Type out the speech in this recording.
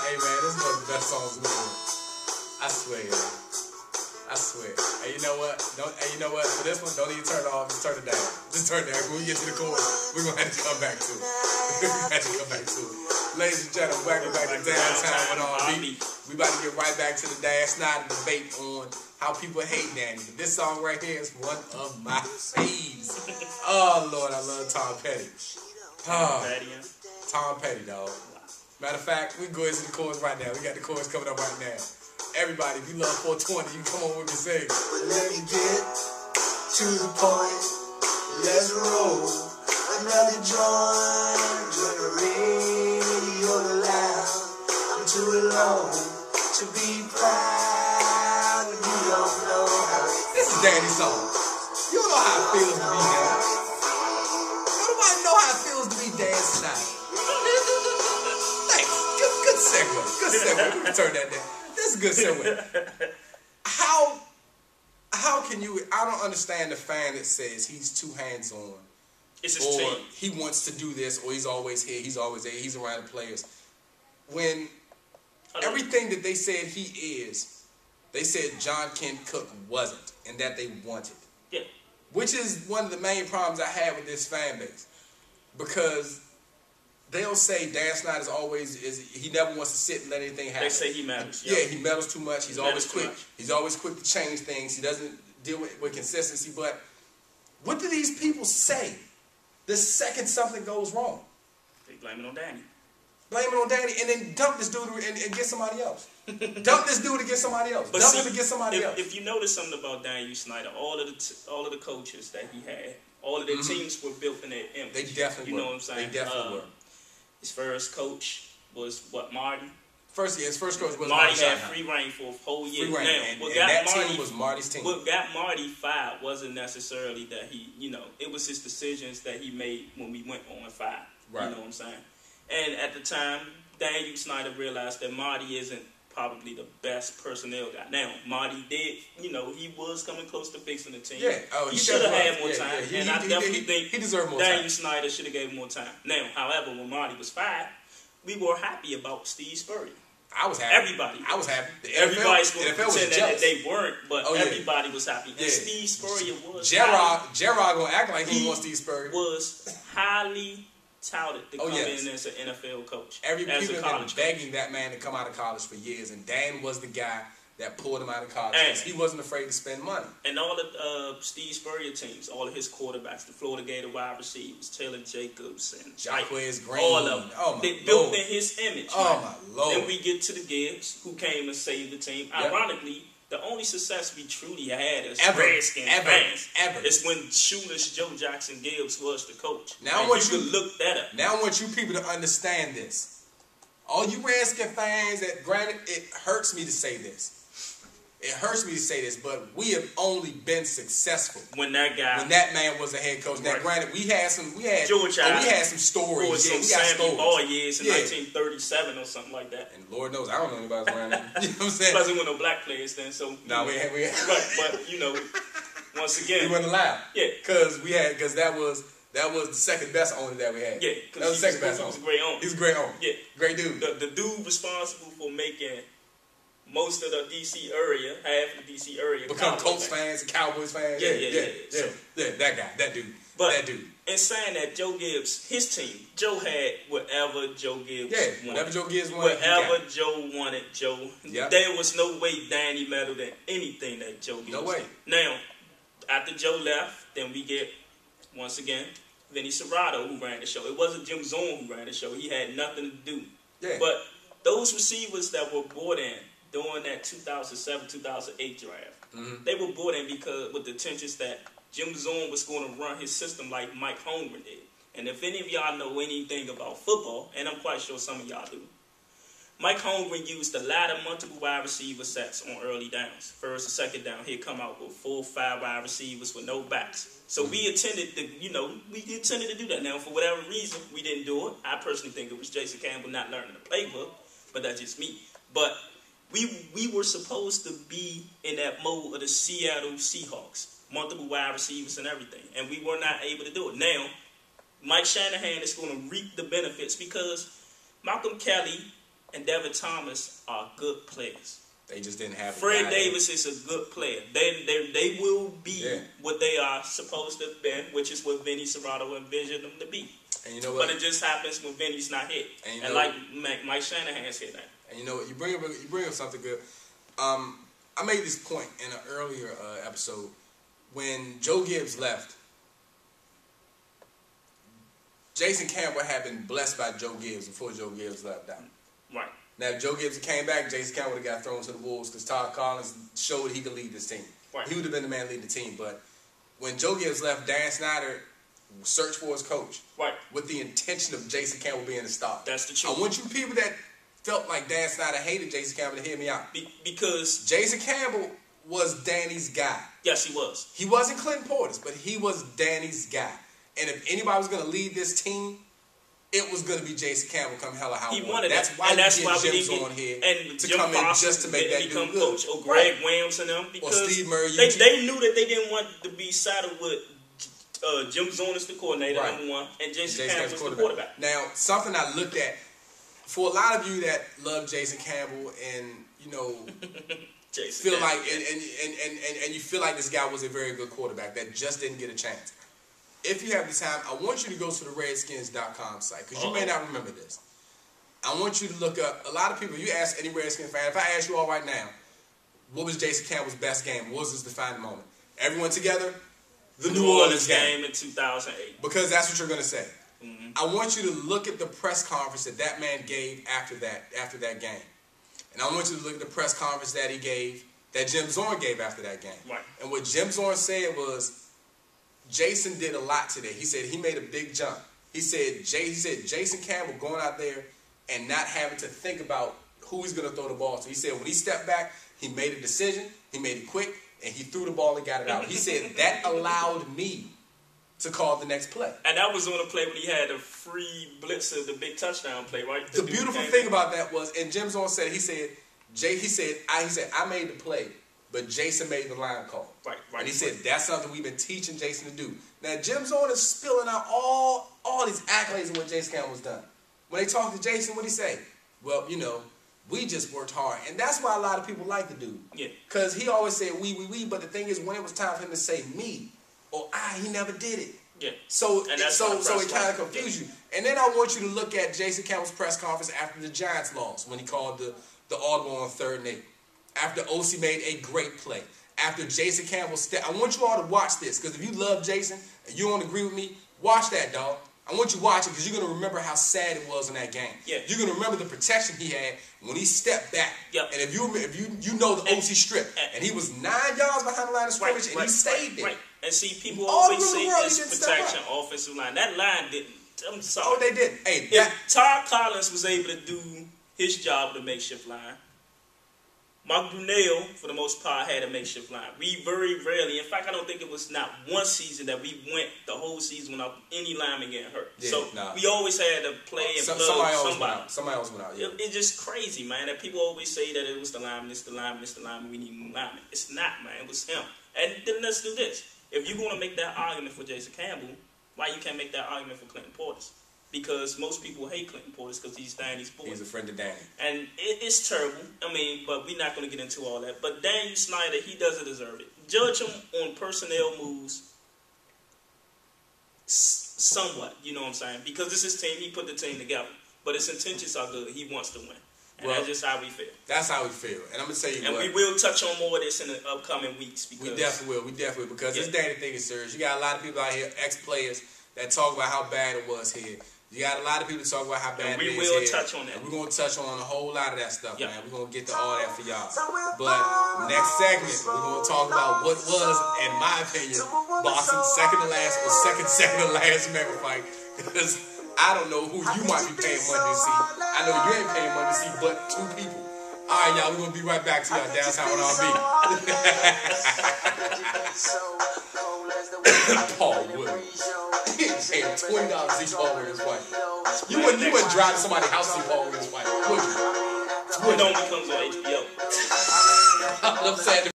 Hey man, this is one of the best songs in the world. I swear. I swear. Hey, you know what? Hey, you know what? For this one, don't even turn it off. Just turn it down. Just turn it down. When we get to the chorus, we're gonna have to come back to it. We're gonna have to come back to it. Ladies and gentlemen, welcome back to Downtime with R&B. We about to get right back to the Snyder debate on how people hate Danny. But this song right here is one of my faves. Oh Lord, I love Tom Petty. Tom Petty, dog. Matter of fact, we can go into the chorus right now. We got the chorus coming up right now. Everybody, if you love 420, you can come on with me and sing. Let me get to the point. Let's roll. Another joint. Join the radio loud. I'm too alone to be proud. You don't know how. This is Danny's song. You don't know how it feels to be Dan. Nobody know how it feels to be Dan Snyder. Thanks. Good segue. Good segue. We can turn that down. That's a good segue. How can you? I don't understand the fan that says he's too hands-on. It's his or team. He wants to do this, or he's always here, he's always there, he's around the players. When everything that they said he is, they said John Kent Cook wasn't, and that they wanted. Yeah. Which is one of the main problems I have with this fan base. Because they'll say Dan Snyder's always he never wants to sit and let anything happen. They say he matters. Yeah, he meddles too much. He's always quick. Much. He's always quick to change things. He doesn't deal with consistency. But what do these people say the second something goes wrong? They blame it on Danny. Blame it on Danny and then dump this dude and get somebody else. Dump this dude and get somebody else. But dump see, him and get somebody else. If you notice something about Daniel Snyder, all of the coaches that he had, all of their teams were built in their image. They definitely were. You know what I'm saying? They definitely were. His first coach was what, Marty? His first coach was Marty. Had free reign for a whole year. Free reign. Now, and that team was Marty's team. What got Marty fired wasn't necessarily that he, it was his decisions that he made when we went on fire. Right. You know what I'm saying? And at the time, Daniel Snyder realized that Marty isn't probably the best personnel guy. Now, Marty did, he was coming close to fixing the team. Yeah. He should have had more time. Yeah. And I definitely think he deserved more time. Daniel Snyder should have gave him more time. Now, however, when Marty was fired, we were happy about Steve Spurrier. I was happy. Everybody. I was happy. Everybody's going to pretend that they weren't, but everybody was happy. And Steve Spurrier was Gerard going to act like he wants Steve Spurrier. Was highly touted to come in as an NFL coach. People have been begging that man to come out of college for years, and Dan was the guy that pulled him out of college. He wasn't afraid to spend money. And all of Steve Spurrier teams, all of his quarterbacks, the Florida Gator wide receivers, Taylor Jacobs, and Jacquez Green, all of them, they built in his image. Oh my Lord! Then we get to the Gibbs, who came and saved the team. Yep. Ironically, the only success we truly had as Redskins fans is when shoeless Joe Jackson Gibbs was the coach. Now I want you to look that up. Now I want you people to understand this. All you Redskins fans, granted, it hurts me to say this. It hurts me to say this, but we have only been successful when that man was a head coach. Now, granted, we had some stories. We got Sammy Ball years in 1937 or something like that. And Lord knows, I don't know anybody around there. You know what I'm saying? Wasn't with no black players then, so we had. Right, but once again, we weren't allowed. Yeah, because that was the second best owner that we had. Yeah, that was the second best owner. He was a great owner. He's a great owner. Yeah, great dude. The dude responsible for making most of the D.C. area, half of the D.C. area, become Colts fans and Cowboys fans. Yeah, that guy, that dude. In saying that, Joe Gibbs, his team, Joe had whatever Joe Gibbs wanted. Whatever Joe Gibbs wanted. Whatever Joe wanted, Joe. Yep. There was no way Danny meddled in anything that Joe Gibbs No way. did. Now, after Joe left, then we get, once again, Vinny Serrato, who ran the show. It wasn't Jim Zorn who ran the show. He had nothing to do. Yeah. But those receivers that were brought in during that 2007-2008 draft, they were brought in because with the intentions that Jim Zorn was going to run his system like Mike Holmgren did. And if any of y'all know anything about football, and I'm quite sure some of y'all do, Mike Holmgren used the ladder multiple wide receiver sets on early downs. First and second down, he'd come out with 4 or 5 wide receivers with no backs. So we intended to, to do that. Now, for whatever reason, we didn't do it. I personally think it was Jason Campbell not learning the playbook, but that's just me. But we were supposed to be in that mode of the Seattle Seahawks, multiple wide receivers and everything, and we were not able to do it. Now, Mike Shanahan is going to reap the benefits because Malcolm Kelly and Devin Thomas are good players. They just didn't have. Fred Davis is a good player. They will be what they are supposed to have been, which is what Vinny Serrato envisioned them to be. And you know what? But it just happens when Vinny's not here. And like Mike Shanahan's here now. And you know what? You bring up something good. I made this point in an earlier episode when Joe Gibbs left. Jason Campbell had been blessed by Joe Gibbs before Joe Gibbs left down. Right. Now, if Joe Gibbs came back, Jason Campbell would have got thrown to the Wolves because Todd Collins showed he could lead this team. Right. He would have been the man leading the team. But when Joe Gibbs left, Dan Snyder searched for his coach. Right. With the intention of Jason Campbell being the star. That's the truth. I want you people that felt like Dan Snyder hated Jason Campbell to hear me out. Because Jason Campbell was Danny's guy. Yes, he was. He wasn't Clinton Portis, but he was Danny's guy. And if anybody was going to lead this team, it was going to be Jason Campbell come hell or high water. He wanted that's that. why and that's you why get we Jim's on here and to Jim come Foster in just to make that become dude good. coach, or Greg Williams and them, because or Steve Murray, they knew that they didn't want to be saddled with Jim Zorn as the coordinator, right. number one, and Jason Campbell was the quarterback. Now, something I looked at, for a lot of you that love Jason Campbell and, you know, feel Campbell, like, and you feel like this guy was a very good quarterback that just didn't get a chance. If you have the time, I want you to go to the Redskins.com site, because you may not remember this. I want you to look up, a lot of people, you ask any Redskins fan, if I ask you all right now, what was Jason Campbell's best game? What was his defining moment? Everyone together? The New Orleans game in 2008. Because that's what you're going to say. Mm-hmm. I want you to look at the press conference that man gave after that game. And I want you to look at the press conference that he gave, that Jim Zorn gave after that game. Right. And what Jim Zorn said was, Jason did a lot today. He said he made a big jump. He said Jason Campbell going out there and not having to think about who he's going to throw the ball to. He said when he stepped back, he made a decision, he made it quick, and he threw the ball and got it out. He said that allowed me to call the next play. And that was on a play when he had a free blitzer, the big touchdown play, right? The beautiful thing about that was, and Jim Zorn said, he said I made the play, but Jason made the line call. Right. And he said that's something we've been teaching Jason to do. Now Jim Zorn is spilling out all these accolades of what Jason Campbell was done. When they talk to Jason, what did he say? Well, you know, we just worked hard. And that's why a lot of people like the dude. Yeah. Because he always said we, but the thing is, when it was time for him to say me or he never did it. Yeah. So it kind of confused you. And then I want you to look at Jason Campbell's press conference after the Giants lost, when he called the audible on 3rd and 8. After OC made a great play. After Jason Campbell I want you all to watch this, because if you love Jason and you don't agree with me, watch that, dog. I want you to watch it, because you're going to remember how sad it was in that game. Yeah. You're going to remember the protection he had when he stepped back. Yep. And if you know the OC strip, and he was 9 yards behind the line of scrimmage, and he stayed there. Right. And see, people always say this protection, offensive line. That line didn't. I'm sorry. Oh, they did. Hey, if Todd Collins was able to do his job with a makeshift line, Mark Brunell, for the most part, had a makeshift line. We very rarely, in fact, I don't think it was not one season that we went the whole season without any lineman getting hurt. Yeah, so we always had to play and plug somebody. Somebody else went out. Yeah. It's just crazy, man, that people always say that it was the lineman, it's the lineman, it's the lineman, we need new lineman. It's not, man. It was him. And then let's do this. If you're going to make that argument for Jason Campbell, why you can't make that argument for Clinton Portis? Because most people hate Clinton Portis because he's Danny's boy. He's a friend of Danny. And it's terrible. I mean, but we're not going to get into all that. But Daniel Snyder, he doesn't deserve it. Judge him on personnel moves somewhat, you know what I'm saying? Because this is his team. He put the team together. But his intentions are good. He wants to win. And that's just how we feel. That's how we feel. And I'm going to tell you what. And we will touch on more of this in the upcoming weeks. Because we definitely will. Because this Danny thing is serious. You got a lot of people out here, ex-players, that talk about how bad it was here. You got a lot of people talk about how bad it is here. We will touch on that. And we're going to touch on a whole lot of that stuff, man. We're going to get to all that for y'all. But next segment, we're going to talk about what was, in my opinion, boxing's second to last mega fight. Because I don't know who you might be paying money to see. I know you ain't paying money to see but 2 people. All right, y'all, we're going to be right back to y'all Downtime with RB. Paul Williams. He paid $20 to see Paul Williams fight. You wouldn't drive to somebody's house to see Paul Williams fight, would you? It only comes on HBO. I'm saying.